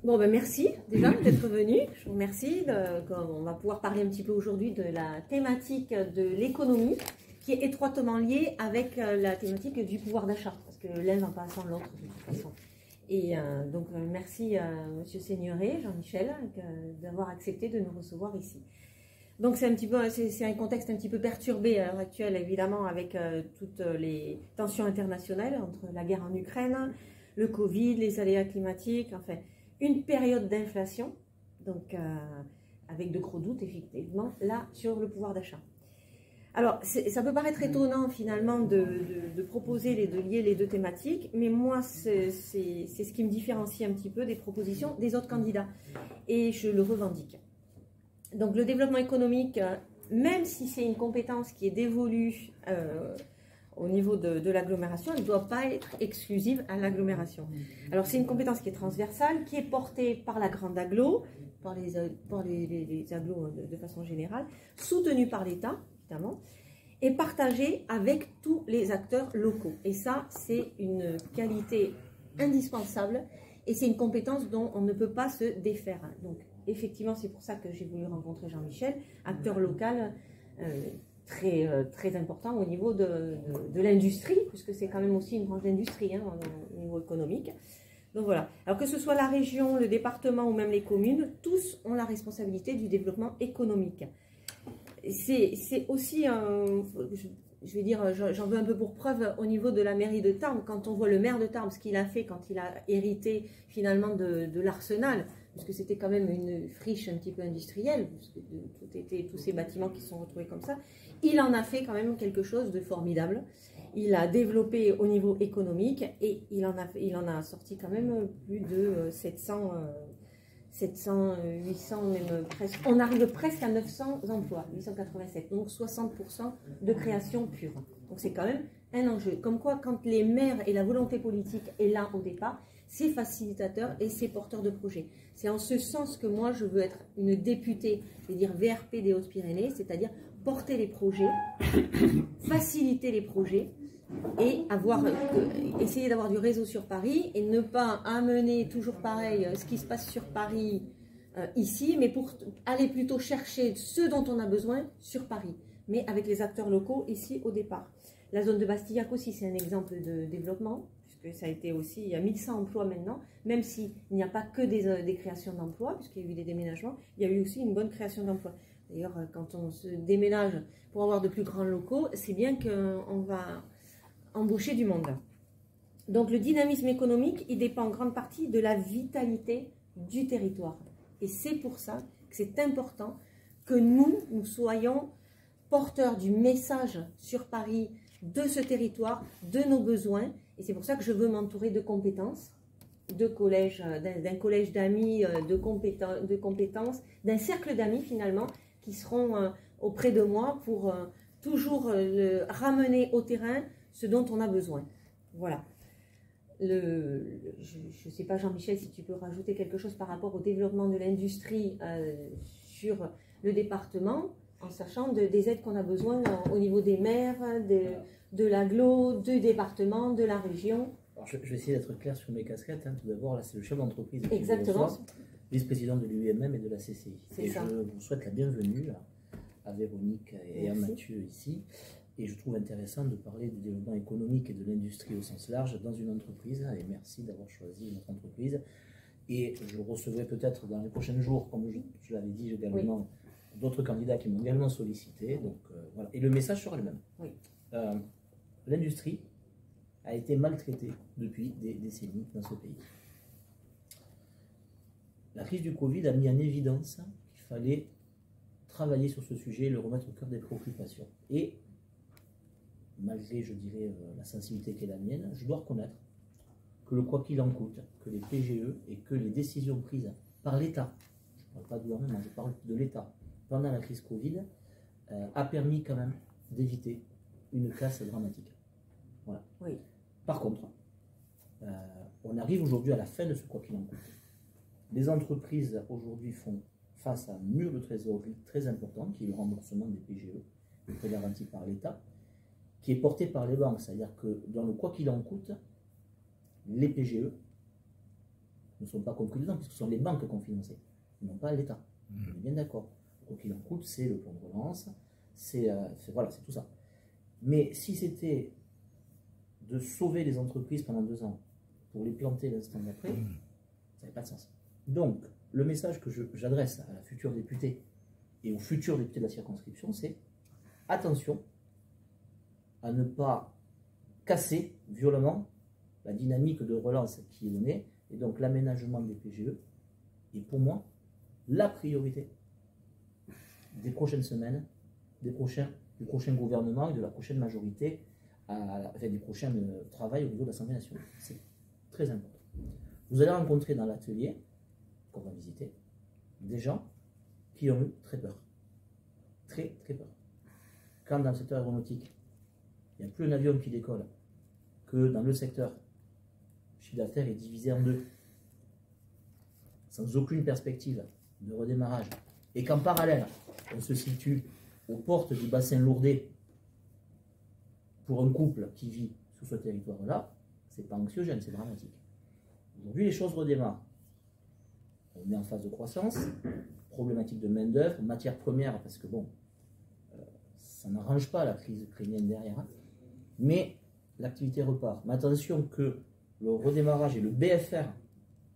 Bon, ben merci déjà d'être venu. Je vous remercie. On va pouvoir parler un petit peu aujourd'hui de la thématique de l'économie qui est étroitement liée avec la thématique du pouvoir d'achat, parce que l'un va pas sans l'autre de toute façon. Et donc merci à Monsieur Seigneuré, Jean-Michel, d'avoir accepté de nous recevoir ici. Donc c'est un petit peu, c'est un contexte un petit peu perturbé à l'heure actuelle, évidemment, avec toutes les tensions internationales entre la guerre en Ukraine, le Covid, les aléas climatiques, enfin une période d'inflation, donc avec de gros doutes effectivement là sur le pouvoir d'achat. Alors ça peut paraître étonnant finalement de proposer, de lier les deux thématiques, mais moi c'est ce qui me différencie un petit peu des propositions des autres candidats et je le revendique. Donc le développement économique, même si c'est une compétence qui est dévolue au niveau de l'agglomération, elle ne doit pas être exclusive à l'agglomération. Alors c'est une compétence qui est transversale, qui est portée par la grande agglo, par les agglos de façon générale, soutenue par l'État, évidemment, et partagée avec tous les acteurs locaux. Et ça, c'est une qualité indispensable et c'est une compétence dont on ne peut pas se défaire. Donc, effectivement, c'est pour ça que j'ai voulu rencontrer Jean-Michel, acteur local très important au niveau de l'industrie, puisque c'est quand même aussi une branche d'industrie au niveau économique. Donc voilà. Alors que ce soit la région, le département ou même les communes, tous ont la responsabilité du développement économique. C'est aussi, je vais dire, j'en veux un peu pour preuve au niveau de la mairie de Tarbes, quand on voit le maire de Tarbes, ce qu'il a fait quand il a hérité finalement de l'Arsenal, puisque c'était quand même une friche un petit peu industrielle, puisque tous ces bâtiments qui se sont retrouvés comme ça, il en a fait quand même quelque chose de formidable. Il a développé au niveau économique et il en a sorti quand même plus de 700, 800, même presque. On arrive presque à 900 emplois, 887, donc 60% de création pure. Donc c'est quand même un enjeu. Comme quoi, quand les maires et la volonté politique est là au départ, c'est facilitateur et c'est porteur de projet. C'est en ce sens que moi, je veux être une députée, je vais dire VRP des Hautes-Pyrénées, c'est-à-dire porter les projets, faciliter les projets et essayer d'avoir du réseau sur Paris et ne pas amener toujours pareil ce qui se passe sur Paris ici, mais pour aller plutôt chercher ce dont on a besoin sur Paris, mais avec les acteurs locaux ici au départ. La zone de Bastillac aussi, c'est un exemple de développement, puisque ça a été aussi, il y a 1100 emplois maintenant, même s'il n'y a pas que des créations d'emplois, puisqu'il y a eu des déménagements, il y a eu aussi une bonne création d'emplois. D'ailleurs, quand on se déménage pour avoir de plus grands locaux, c'est bien qu'on va embaucher du monde. Donc le dynamisme économique, il dépend en grande partie de la vitalité du territoire. Et c'est pour ça que c'est important que nous soyons porteurs du message sur Paris, de ce territoire, de nos besoins. Et c'est pour ça que je veux m'entourer de compétences, d'un collège d'amis, de compétences, d'un cercle d'amis finalement, qui seront auprès de moi pour toujours ramener au terrain ce dont on a besoin. Voilà. Je ne sais pas, Jean-Michel, si tu peux rajouter quelque chose par rapport au développement de l'industrie sur le département, en sachant des aides qu'on a besoin au niveau des maires, de l'agglo, du département, de la région. Alors, je vais essayer d'être clair sur mes casquettes. Tout d'abord, là, c'est le chef d'entreprise. Exactement. Vice-président de l'UIMM et de la CCI. Et je vous souhaite la bienvenue à Véronique et à Mathieu ici. Et je trouve intéressant de parler du développement économique et de l'industrie au sens large dans une entreprise. Et merci d'avoir choisi notre entreprise. Et je recevrai peut-être dans les prochains jours, comme je l'avais dit également, d'autres candidats qui m'ont également sollicité. Donc voilà. Et le message sera le même. Oui. L'industrie a été maltraitée depuis des décennies dans ce pays. La crise du Covid a mis en évidence qu'il fallait travailler sur ce sujet et le remettre au cœur des préoccupations. Et malgré, je dirais, la sensibilité qui est la mienne, je dois reconnaître que le quoi qu'il en coûte, que les PGE et que les décisions prises par l'État, je ne parle pas du gouvernement, je parle de l'État, pendant la crise Covid, a permis quand même d'éviter une casse dramatique. Voilà. Oui. Par contre, on arrive aujourd'hui à la fin de ce quoi qu'il en coûte. Les entreprises aujourd'hui font face à un mur de trésorerie très important, qui est le remboursement des PGE, le prêt garanti par l'État, qui est porté par les banques. C'est-à-dire que dans le quoi qu'il en coûte, les PGE ne sont pas compris dedans, puisque ce sont les banques qui ont financé, non pas l'État. On est bien d'accord. Quoi qu'il en coûte, c'est le plan de relance, voilà, c'est tout ça. Mais si c'était de sauver les entreprises pendant 2 ans pour les planter l'instant d'après, ça n'avait pas de sens. Donc, le message que j'adresse à la future députée et aux futurs députés de la circonscription, c'est attention à ne pas casser violemment la dynamique de relance qui est donnée, et donc l'aménagement des PGE est pour moi la priorité des prochaines semaines, du prochain gouvernement et de la prochaine majorité, du prochain travail au niveau de l'Assemblée nationale. C'est très important. Vous allez rencontrer dans l'atelier qu'on va visiter des gens qui ont eu très peur. Très, très peur. Quand dans le secteur aéronautique, il n'y a plus un avion qui décolle, que dans le secteur, le chiffre d'affaires est divisé en 2, sans aucune perspective de redémarrage, et qu'en parallèle, on se situe aux portes du bassin lourdé pour un couple qui vit sur ce territoire-là, c'est pas anxiogène, c'est dramatique. Aujourd'hui, les choses redémarrent. On est en phase de croissance, problématique de main-d'œuvre, matières premières, parce que bon, ça n'arrange pas la crise ukrainienne derrière, hein. Mais l'activité repart. Mais attention que le redémarrage et le BFR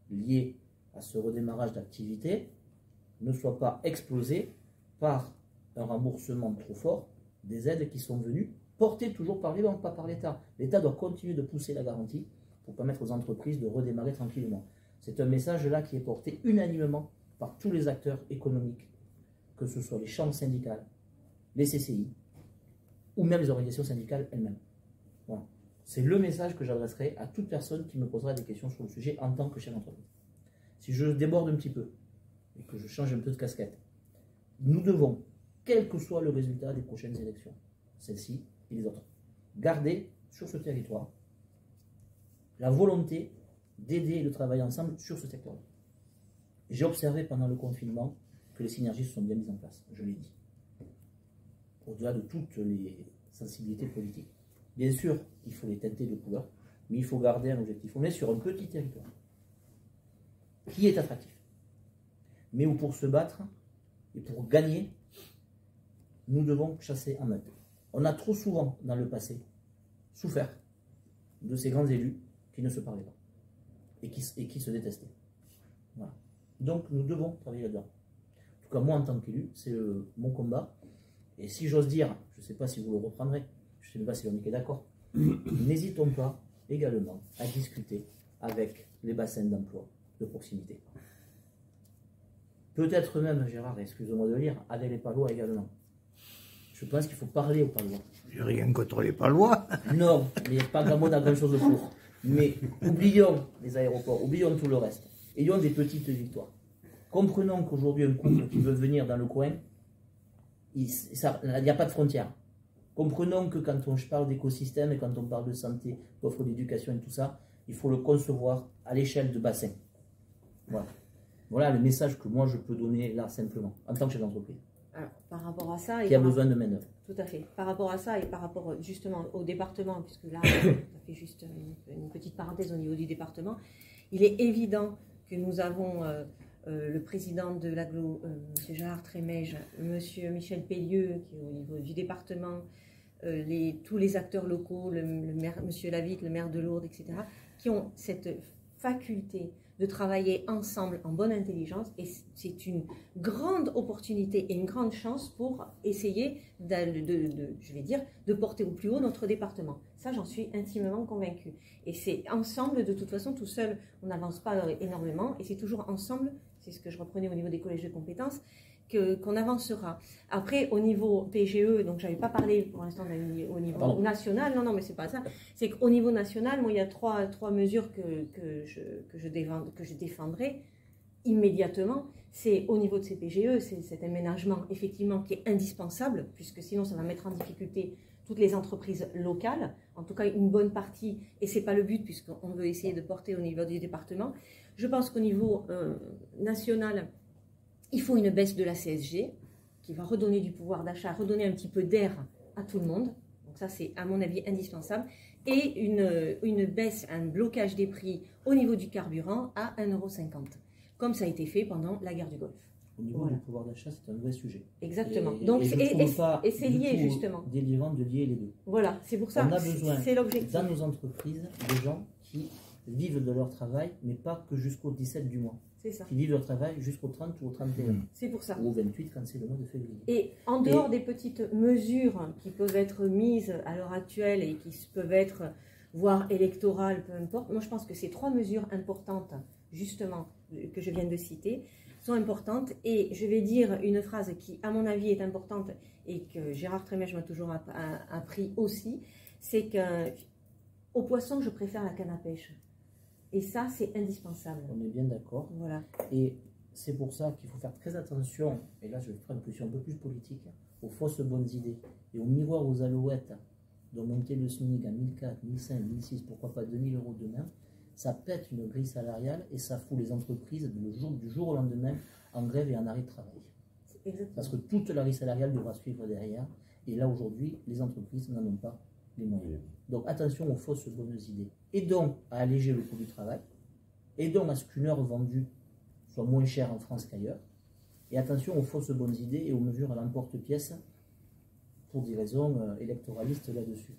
lié à ce redémarrage d'activité ne soit pas explosé par un remboursement trop fort des aides qui sont venues, portées toujours par les banques, pas par l'État. L'État doit continuer de pousser la garantie pour permettre aux entreprises de redémarrer tranquillement. C'est un message là qui est porté unanimement par tous les acteurs économiques, que ce soit les chambres syndicales, les CCI, ou même les organisations syndicales elles-mêmes. Voilà. C'est le message que j'adresserai à toute personne qui me posera des questions sur le sujet en tant que chef d'entreprise. Si je déborde un petit peu et que je change un peu de casquette, nous devons, quel que soit le résultat des prochaines élections, celles-ci et les autres, garder sur ce territoire la volonté d'aider et de travailler ensemble sur ce secteur-là. J'ai observé pendant le confinement que les synergies se sont bien mises en place, je l'ai dit, au-delà de toutes les sensibilités politiques. Bien sûr, il faut les teinter de couleur, mais il faut garder un objectif. On est sur un petit territoire qui est attractif, mais où pour se battre et pour gagner, nous devons chasser en meute. On a trop souvent, dans le passé, souffert de ces grands élus qui ne se parlaient pas et qui se détestaient. Voilà. Donc, nous devons travailler là-dedans. En tout cas, moi, en tant qu'élu, c'est mon combat. Et si j'ose dire, je ne sais pas si vous le reprendrez, je ne sais même pas si Véronique est d'accord, n'hésitons pas également à discuter avec les bassins d'emploi de proximité. Peut-être même, Gérard, excusez-moi de le dire, avec les Palois également. Je pense qu'il faut parler aux Palois. J'ai rien contre les Palois. Non, mais il n'y a pas grand monde à grand-chose pour. Mais oublions les aéroports, oublions tout le reste. Ayons des petites victoires. Comprenons qu'aujourd'hui, un couple qui veut venir dans le coin, il n'y a pas de frontières. Comprenons que quand on parle d'écosystème et quand on parle de santé, d'offres d'éducation et tout ça, il faut le concevoir à l'échelle de bassin. Voilà. Voilà le message que moi je peux donner là simplement, en tant que chef d'entreprise. Alors, par rapport à ça... Qui a besoin de main-d'œuvre. Tout à fait. Par rapport à ça et par rapport justement au département, puisque là, ça fait juste une petite parenthèse au niveau du département, il est évident que nous avons le président de l'agglo, M. Gérard Trémège, M. Michel Pellieu, qui est au niveau du département, tous les acteurs locaux, le maire, M. Lavitte, le maire de Lourdes, etc., qui ont cette faculté de travailler ensemble en bonne intelligence, et c'est une grande opportunité et une grande chance pour essayer de porter au plus haut notre département. Ça, j'en suis intimement convaincue. Et c'est ensemble, de toute façon, tout seul, on n'avance pas énormément, et c'est toujours ensemble, c'est ce que je reprenais au niveau des collèges de compétences, qu'on avancera. Après, au niveau PGE, donc j'avais pas parlé pour l'instant au niveau national, non, mais c'est pas ça. C'est qu'au niveau national, moi, il y a trois mesures que je défendrai immédiatement. C'est au niveau de ces PGE, c'est cet aménagement, effectivement, qui est indispensable, puisque sinon, ça va mettre en difficulté toutes les entreprises locales, en tout cas une bonne partie, et c'est pas le but, puisqu'on veut essayer de porter au niveau du département. Je pense qu'au niveau national, il faut une baisse de la CSG qui va redonner du pouvoir d'achat, redonner un petit peu d'air à tout le monde. Donc ça, c'est à mon avis indispensable. Et une baisse, un blocage des prix au niveau du carburant à 1,50 €, comme ça a été fait pendant la guerre du Golfe. Au niveau du pouvoir d'achat, c'est un vrai sujet. Exactement. Et c'est lié justement. Délirant de lier les deux. Voilà, c'est pour ça. On a besoin, c'est l'objectif. Dans nos entreprises, de gens qui vivent de leur travail, mais pas que jusqu'au 17 du mois. C'est ça. Qui vivent leur travail jusqu'au 30 ou au 31. C'est pour ça. Ou au 28 quand c'est le mois de février. Et en dehors des petites mesures qui peuvent être mises à l'heure actuelle et qui peuvent être, voire électorales, peu importe, moi je pense que ces 3 mesures importantes, justement, que je viens de citer, sont importantes. Et je vais dire une phrase qui, à mon avis, est importante et que Gérard Trémèche m'a toujours appris aussi, c'est qu'au poisson, je préfère la canne à pêche. Et ça, c'est indispensable. On est bien d'accord. Voilà. Et c'est pour ça qu'il faut faire très attention, et là je vais faire une position un peu plus politique, aux fausses bonnes idées et au miroir aux alouettes, de monter le SMIC à 1004, 1005, 1006, pourquoi pas 2000 € demain. Ça pète une grille salariale et ça fout les entreprises du jour au lendemain en grève et en arrêt de travail. Parce que toute la grille salariale devra suivre derrière. Et là, aujourd'hui, les entreprises n'en ont pas les moyens. Donc, attention aux fausses bonnes idées. Aidons à alléger le coût du travail. Aidons à ce qu'une heure vendue soit moins chère en France qu'ailleurs. Et attention aux fausses bonnes idées et aux mesures à l'emporte-pièce pour des raisons électoralistes là-dessus.